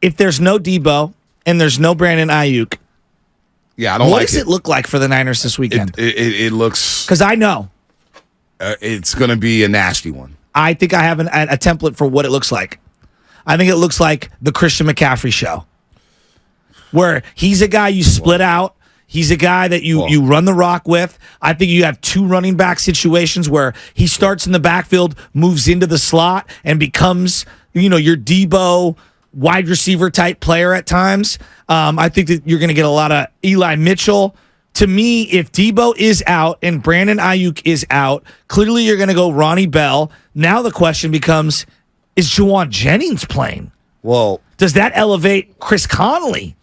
if there's no Deebo and there's no Brandon Ayuk, yeah, I don't what like does it look like for the Niners this weekend? It looks... Because I know. It's going to be a nasty one. I think I have a template for what it looks like. I think it looks like the Christian McCaffrey show, where he's a guy you split out. He's a guy that you run the rock with. I think you have two running back situations where he starts in the backfield, moves into the slot, and becomes, your Deebo wide receiver type player at times. I think that you're going to get a lot of Eli Mitchell. To me, if Deebo is out and Brandon Ayuk is out, clearly you're going to go Ronnie Bell. Now the question becomes, is Juwan Jennings playing? Well, does that elevate Chris Conley?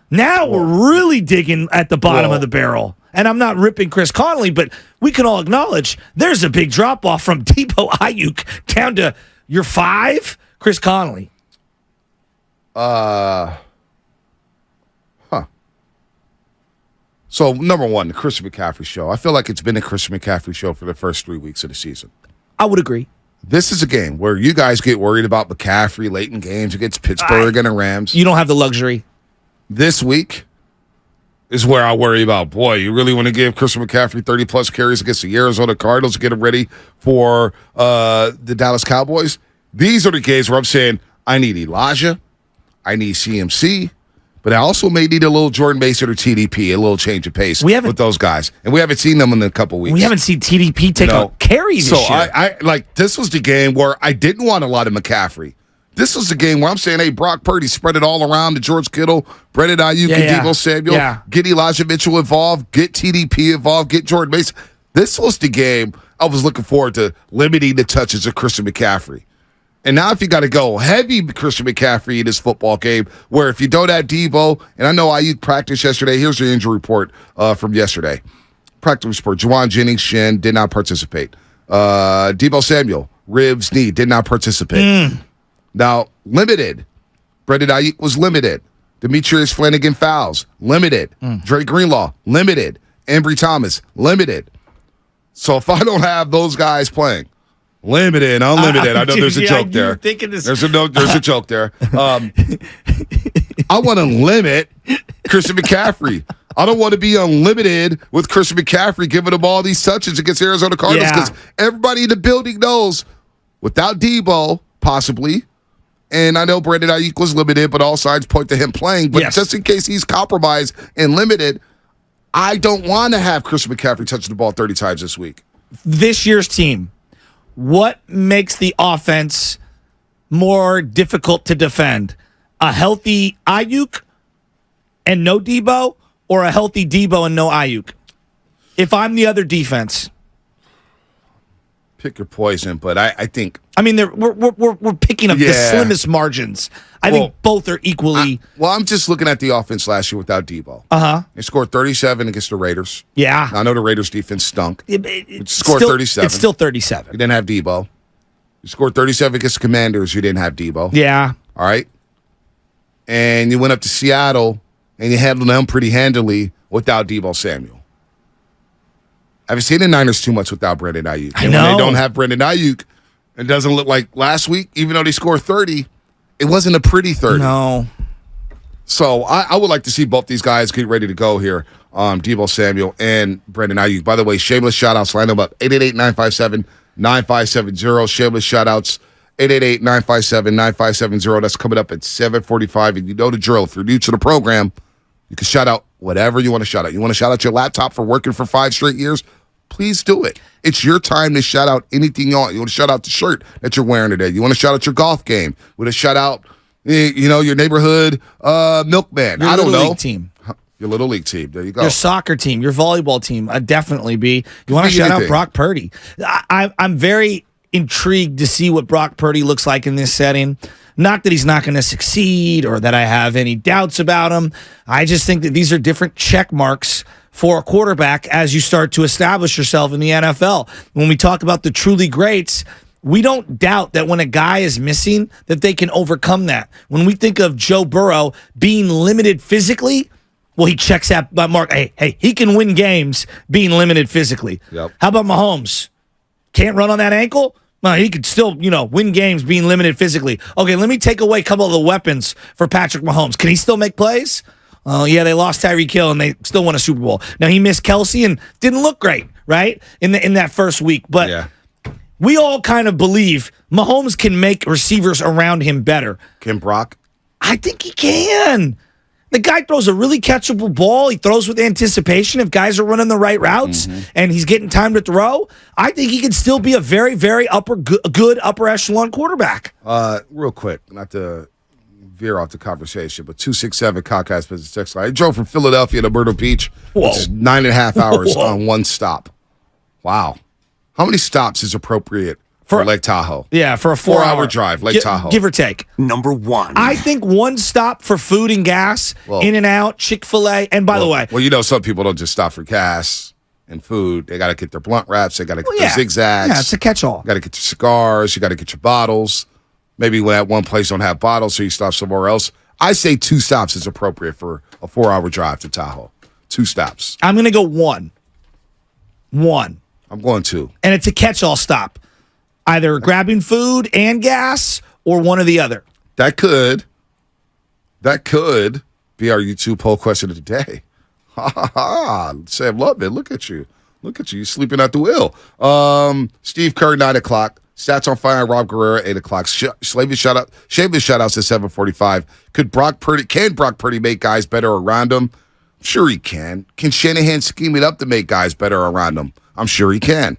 Now we're really digging at the bottom of the barrel. And I'm not ripping Chris Conley, but we can all acknowledge there's a big drop-off from Deebo Ayuk down to your 5, Chris Conley. So, number one, the Christian McCaffrey show. I feel like it's been a Christian McCaffrey show for the first 3 weeks of the season. I would agree. This is a game where you guys get worried about McCaffrey late in games against Pittsburgh and the Rams. You don't have the luxury. This week is where I worry about, boy, you really want to give Christian McCaffrey 30-plus carries against the Arizona Cardinals to get him ready for the Dallas Cowboys? These are the games where I'm saying, I need Elijah, I need CMC, but I also may need a little Jordan Mason or TDP, a little change of pace with those guys. And we haven't seen them in a couple weeks. We haven't seen TDP take a carry this year. So this was the game where I didn't want a lot of McCaffrey. This was the game where I'm saying, hey, Brock Purdy, spread it all around to George Kittle, Brandon Ayuk, and Deebo Samuel. Yeah. Get Elijah Mitchell involved, get TDP involved, get Jordan Mason. This was the game I was looking forward to limiting the touches of Christian McCaffrey. And now if you got to go heavy Christian McCaffrey in this football game, where if you don't have Deebo, and I know Ayuk practiced yesterday. Here's the injury report from yesterday. Practice report, Juwan Jennings, shin, did not participate. Deebo Samuel, ribs, knee, did not participate. Now, limited. Brandon Ayuk was limited. Demetrius Flanagan fouls, limited. Dre Greenlaw, limited. Ambry Thomas, limited. So if I don't have those guys playing, limited, unlimited. I know there's a joke there. There's a joke there. I want to limit Christian McCaffrey. I don't want to be unlimited with Christian McCaffrey giving him all these touches against Arizona Cardinals because everybody in the building knows without Deebo, possibly, and I know Brandon Ayuk was limited, but all signs point to him playing. But just in case he's compromised and limited, I don't want to have Christian McCaffrey touching the ball 30 times this week. This year's team, what makes the offense more difficult to defend? A healthy Ayuk and no Deebo, or a healthy Deebo and no Ayuk? If I'm the other defense, pick your poison. But I think, I mean, we're picking up the slimmest margins. I think both are equally. I'm just looking at the offense last year without Deebo. They scored 37 against the Raiders. Yeah, now, I know the Raiders defense stunk. It scored 37. It's still 37. You didn't have Deebo. You scored 37 against the Commanders. You didn't have Deebo. Yeah. All right. And you went up to Seattle and you handled them pretty handily without Deebo Samuel. I've seen the Niners too much without Brandon Ayuk. I know. When they don't have Brandon Ayuk, it doesn't look like last week, even though they scored 30, it wasn't a pretty 30. No. So I would like to see both these guys get ready to go here, Deebo Samuel and Brandon Ayuk. By the way, shameless shout-outs. Line them up, 888-957-9570. Shameless shout-outs, 888-957-9570. That's coming up at 7:45. And you know the drill. If you're new to the program, you can shout out whatever you want to shout out. You want to shout out your laptop for working for 5 straight years? Please do it. It's your time to shout out anything you want. You want to shout out the shirt that you're wearing today. You want to shout out your golf game. You want to shout out, your neighborhood milkman. Your I don't know. League team. Your little league team. There you go. Your soccer team, your volleyball team. I'd definitely be. You want to shout out Brock Purdy. I'm very intrigued to see what Brock Purdy looks like in this setting. Not that he's not going to succeed or that I have any doubts about him. I just think that these are different check marks for a quarterback as you start to establish yourself in the NFL. When we talk about the truly greats, we don't doubt that when a guy is missing, that they can overcome that. When we think of Joe Burrow being limited physically, well, he checks that mark. Hey, he can win games being limited physically. Yep. How about Mahomes? Can't run on that ankle? Well, he could still, win games being limited physically. Okay, let me take away a couple of the weapons for Patrick Mahomes. Can he still make plays? Oh, yeah, they lost Tyreek Hill, and they still won a Super Bowl. Now, he missed Kelsey and didn't look great, right, in that first week. But we all kind of believe Mahomes can make receivers around him better. Can Brock? I think he can. The guy throws a really catchable ball. He throws with anticipation if guys are running the right routes and he's getting time to throw. I think he can still be a very, very good upper echelon quarterback. Real quick, not to veer off the conversation, but 267 Cockeyes Business Text Line. I drove from Philadelphia to Myrtle Beach, which is 9.5 hours on one stop. Wow. How many stops is appropriate for Lake Tahoe? Yeah, for a 4-hour drive, Lake Tahoe. Give or take. Number 1. I think one stop for food and gas, In-N-Out, Chick-fil-A, and by the way. Well, some people don't just stop for gas and food. They got to get their blunt wraps. They got to get their zigzags. Yeah, it's a catch-all. Got to get your cigars. You got to get your bottles. Maybe when at one place don't have bottles, so you stop somewhere else. I say 2 stops is appropriate for a 4-hour drive to Tahoe. 2 stops. I'm going to go 1. 1. I'm going 2. And it's a catch-all stop. Either grabbing food and gas or one or the other. That could be our YouTube poll question of the day. Ha ha ha. Sam Lubman, look at you. Look at you. You're sleeping at the wheel. Steve Kerr, 9 o'clock. Stats on fire, Rob Guerrero, 8 o'clock. Shameless shout-outs at 7:45. Can Brock Purdy make guys better around him? I'm sure he can. Can Shanahan scheme it up to make guys better around him? I'm sure he can.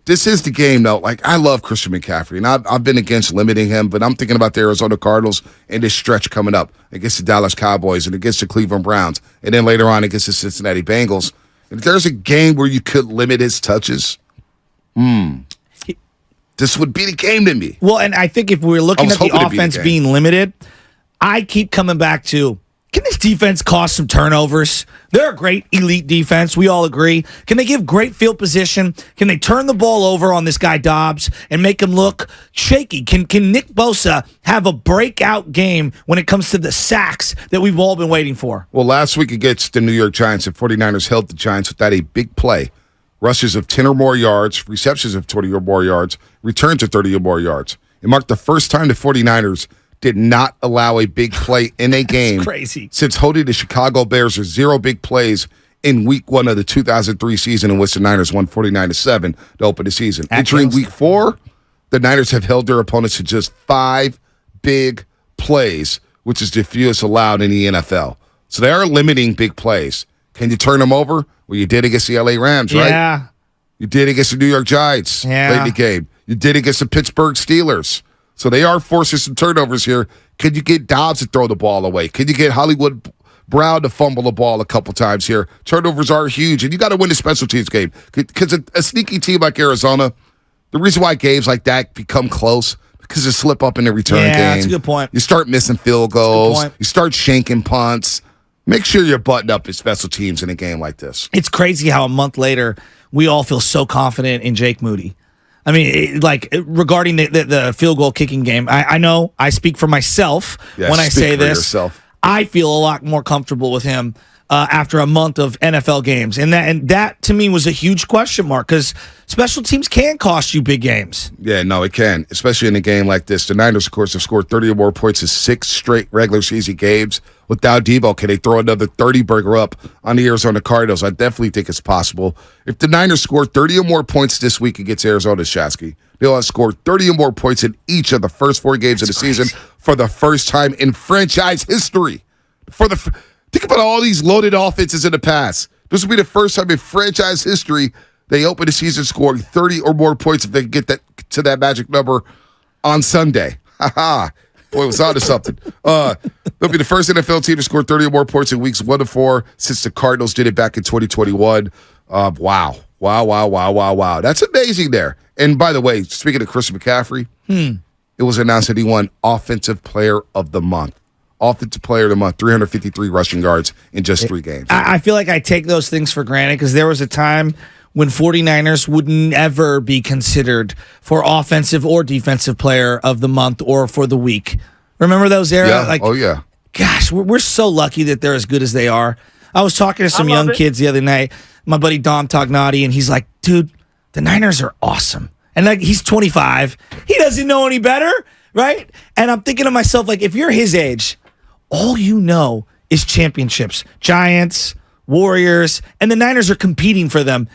This is the game, though. Like, I love Christian McCaffrey, and I've been against limiting him, but I'm thinking about the Arizona Cardinals and this stretch coming up against the Dallas Cowboys and against the Cleveland Browns, and then later on against the Cincinnati Bengals. And if there's a game where you could limit his touches, this would be the game to me. Well, and I think if we're looking at the offense being limited, I keep coming back to, can this defense cause some turnovers? They're a great elite defense. We all agree. Can they give great field position? Can they turn the ball over on this guy Dobbs and make him look shaky? Can Nick Bosa have a breakout game when it comes to the sacks that we've all been waiting for? Well, last week against the New York Giants, the 49ers held the Giants without a big play. Rushes of 10 or more yards, receptions of 20 or more yards, returns of 30 or more yards. It marked the first time the 49ers did not allow a big play in a game crazy. Since holding the Chicago Bears to 0 big plays in week 1 of the 2003 season, in which the Niners won 49-7 to open the season. Entering week 4, the Niners have held their opponents to just 5 big plays, which is the fewest allowed in the NFL. So they are limiting big plays. Can you turn them over? Well, you did against the LA Rams, right? Yeah. You did against the New York Giants late in the game. You did against the Pittsburgh Steelers. So they are forcing some turnovers here. Could you get Dobbs to throw the ball away? Could you get Hollywood Brown to fumble the ball a couple times here? Turnovers are huge, and you got to win the special teams game. Because a sneaky team like Arizona, the reason why games like that become close, because you slip up in the return game. Yeah, that's a good point. You start missing field goals. You start shanking punts. Make sure you're buttoned up in special teams in a game like this. It's crazy how a month later, we all feel so confident in Jake Moody. I mean, regarding the field goal kicking game, I know I speak for myself when I say this. Yourself. I feel a lot more comfortable with him after a month of NFL games, and that to me was a huge question mark because special teams can cost you big games. Yeah, no, it can, especially in a game like this. The Niners, of course, have scored 30 or more points in 6 straight regular season games. Without Deebo, can they throw another 30-burger up on the Arizona Cardinals? I definitely think it's possible. If the Niners score 30 or more points this week against Arizona, Shasky, they'll have scored 30 or more points in each of the first 4 games of the season for the first time in franchise history. Think about all these loaded offenses in the past. This will be the first time in franchise history they open the season scoring 30 or more points if they can get to that magic number on Sunday. Ha ha. Boy, it was on to something. They'll be the first NFL team to score 30 or more points in weeks 1 to 4 since the Cardinals did it back in 2021. Wow. That's amazing there. And by the way, speaking of Christian McCaffrey, it was announced that he won Offensive Player of the Month. Offensive Player of the Month, 353 rushing yards in just 3 games. I feel like I take those things for granted because there was a time when 49ers would never be considered for offensive or defensive player of the month or for the week. Remember those eras? Yeah. Gosh, we're so lucky that they're as good as they are. I was talking to some young kids the other night, my buddy Dom Tognati, and he's like, dude, the Niners are awesome. And like he's 25. He doesn't know any better, right? And I'm thinking to myself, like, if you're his age, all you know is championships. Giants, Warriors, and the Niners are competing for them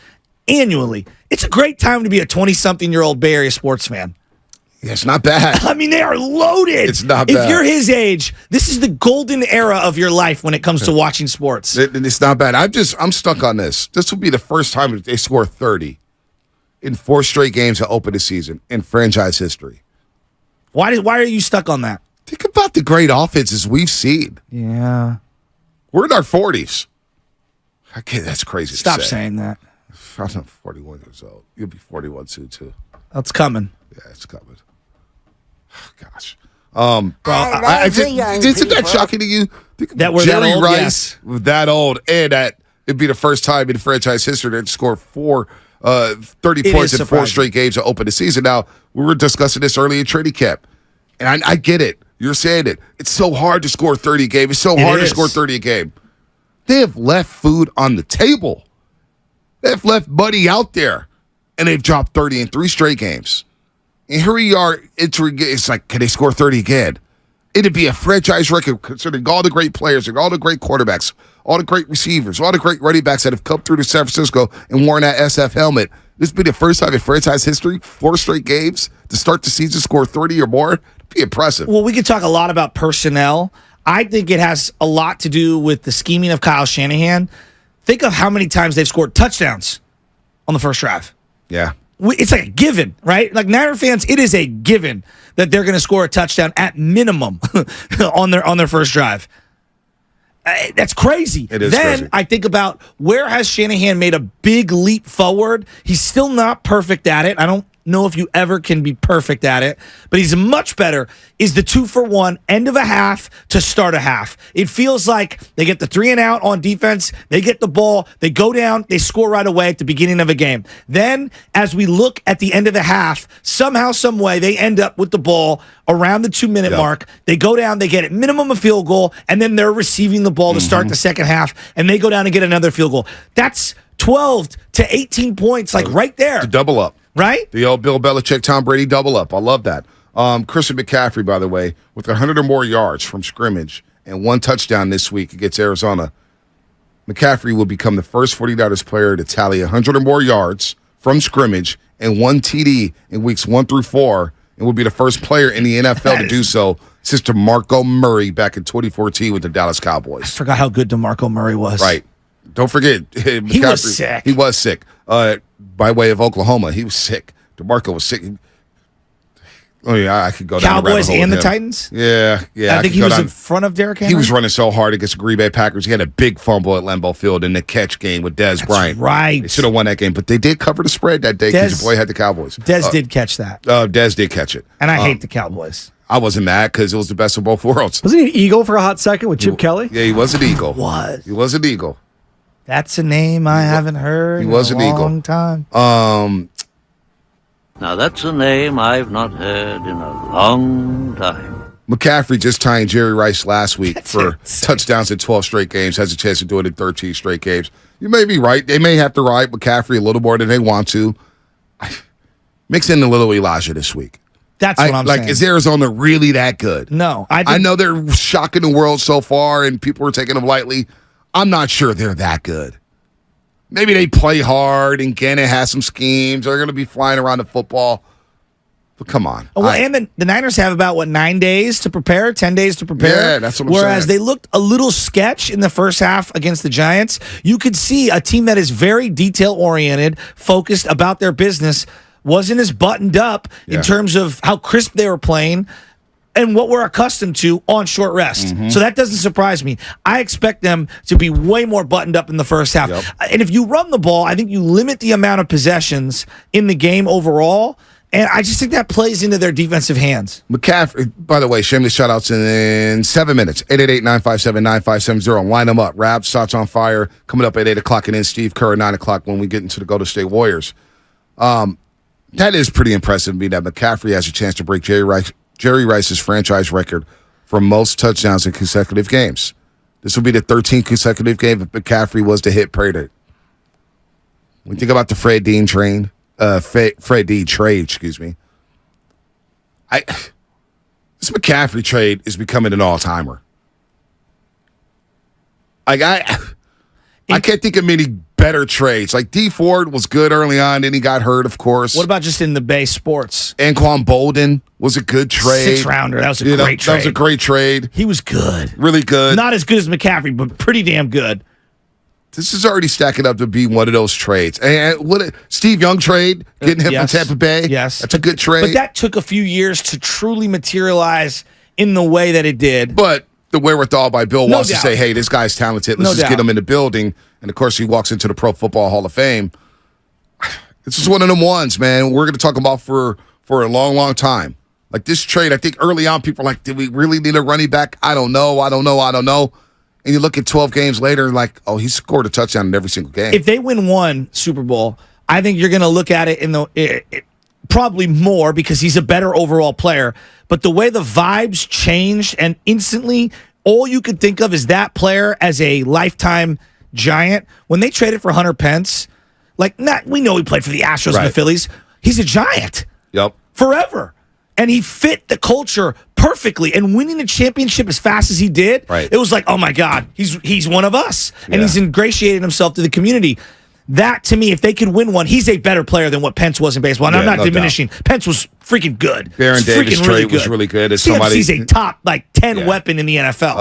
annually. It's a great time to be a 20-something-year-old Bay Area sports fan. Yeah, it's not bad. I mean, they are loaded. It's not bad. If you're his age, this is the golden era of your life when it comes to watching sports. It's not bad. I'm stuck on this. This will be the first time that they score 30 in 4 straight games to open the season in franchise history. Why are you stuck on that? Think about the great offenses we've seen. Yeah. We're in our 40s. Okay, that's crazy. Stop saying that. I'm 41 years old. You'll be 41 soon, too. That's coming. Yeah, it's coming. Oh, gosh. Isn't that shocking to you? That we're Jerry that old? Rice Yes. was that old, and that it'd be the first time in franchise history to score 30 points in 4 straight games to open the season. Now, we were discussing this earlier in training camp, and I get it. You're saying it. It's so hard to score 30 a game. It's so hard to score 30 a game. They have left food on the table. They have left money out there, and they've dropped 30 in 3 straight games. And here we are entering. It's like, can they score 30 again? It'd be a franchise record considering all the great players, and all the great quarterbacks, all the great receivers, all the great running backs that have come through to San Francisco and worn that SF helmet. This would be the first time in franchise history, 4 straight games to start the season, score 30 or more. It'd be impressive. Well, we could talk a lot about personnel. I think it has a lot to do with the scheming of Kyle Shanahan. Think of how many times they've scored touchdowns on the first drive. Yeah. It's like a given, right? Like Niner fans, it is a given that they're going to score a touchdown at minimum on their first drive. That's crazy. It is then crazy. I think about where has Shanahan made a big leap forward. He's still not perfect at it. I don't know if you ever can be perfect at it, but he's much better, is the 2-for-1 end of a half to start a half. It feels like they get the 3 and out on defense, they get the ball, they go down, they score right away at the beginning of a game. Then, as we look at the end of the half, somehow, some way, they end up with the ball around the 2-minute mark. They go down, they get at minimum a field goal, and then they're receiving the ball to start the second half, and they go down and get another field goal. That's 12 to 18 points, like right there. To double up. Right? The old Bill Belichick, Tom Brady double up. I love that. Christian McCaffrey, by the way, with 100 or more yards from scrimmage and 1 touchdown this week against Arizona, McCaffrey will become the first 49ers player to tally 100 or more yards from scrimmage and 1 TD in weeks 1 through 4, and will be the first player in the NFL to do so since DeMarco Murray back in 2014 with the Dallas Cowboys. I forgot how good DeMarco Murray was. Right. Don't forget, McCaffrey, he was sick. He was sick. By way of Oklahoma, he was sick. DeMarco was sick. Oh, yeah, I could go down the rabbit Cowboys hole and with the him. Titans? Yeah. I think he was in front of Derrick Henry. He was running so hard against the Green Bay Packers. He had a big fumble at Lambeau Field in the catch game with Dez Bryant. Right. They should have won that game, but they did cover the spread that day because your boy had the Cowboys. Dez did catch that. Dez did catch it. And I hate the Cowboys. I wasn't mad because it was the best of both worlds. Wasn't he an Eagle for a hot second with Chip Kelly? Yeah, he was an Eagle. He was an Eagle. That's a name I haven't heard in a long time. Now, that's a name I've not heard in a long time. McCaffrey just tying Jerry Rice last week for touchdowns in 12 straight games, has a chance to do it in 13 straight games. You may be right. They may have to ride McCaffrey a little more than they want to. Mix in a little Elijah this week. That's what I'm saying. Is Arizona really that good? No. I know they're shocking the world so far, and people are taking them lightly. I'm not sure they're that good. Maybe they play hard, and Gannon has some schemes. They're going to be flying around the football. But come on. Well, and the Niners have about, 9 days to prepare, 10 days to prepare? Yeah, that's what I'm saying. Whereas they looked a little sketch in the first half against the Giants. You could see a team that is very detail-oriented, focused about their business, wasn't as buttoned up in terms of how crisp they were playing and what we're accustomed to on short rest. So that doesn't surprise me. I expect them to be way more buttoned up in the first half. And if you run the ball, I think you limit the amount of possessions in the game overall. And I just think that plays into their defensive hands. McCaffrey, by the way, shameless shout-outs in 7 minutes. 888-957-9570. Line them up. Rab, Shots on Fire, coming up at 8 o'clock, and then Steve Kerr at 9 o'clock when we get into the Golden State Warriors. That is pretty impressive to me that McCaffrey has a chance to break Jerry Rice's franchise record for most touchdowns in consecutive games. This will be the 13th consecutive game if McCaffrey was to hit Prater. When you think about the Fred Dean train, Freddie trade, excuse me. This McCaffrey trade is becoming an all-timer. Like I can't think of many better trades. Like D Ford was good early on, then he got hurt, of course. What about just in the base sports? Anquan Bolden was a good trade. 6-rounder. That was a great trade. That was a great trade. He was good. Really good. Not as good as McCaffrey, but pretty damn good. This is already stacking up to be one of those trades. And Steve Young trade, getting him from Tampa Bay. Yes. That's a good trade. But that took a few years to truly materialize in the way that it did. But the wherewithal by Bill Walsh to say, hey, this guy's talented. Let's just get him in the building. And, of course, he walks into the Pro Football Hall of Fame. This is one of them ones, man, we're going to talk about for a long, long time. Like this trade, I think early on people are like, did we really need a running back? I don't know. And you look at 12 games later and like, oh, he scored a touchdown in every single game. If they win one Super Bowl, I think you're going to look at it probably more because he's a better overall player. But the way the vibes changed and instantly all you could think of is that player as a lifetime Giant. When they traded for Hunter Pence, we know he played for the Astros and the Phillies. He's a Giant. Yep. Forever. And he fit the culture perfectly. And winning a championship as fast as he did, it was like, oh my God, he's one of us. And he's ingratiated himself to the community. That, to me, if they could win one, he's a better player than what Pence was in baseball. And I'm not diminishing. Doubt. Pence was freaking good. Baron Davis trade was really good. He's a top 10 weapon in the NFL.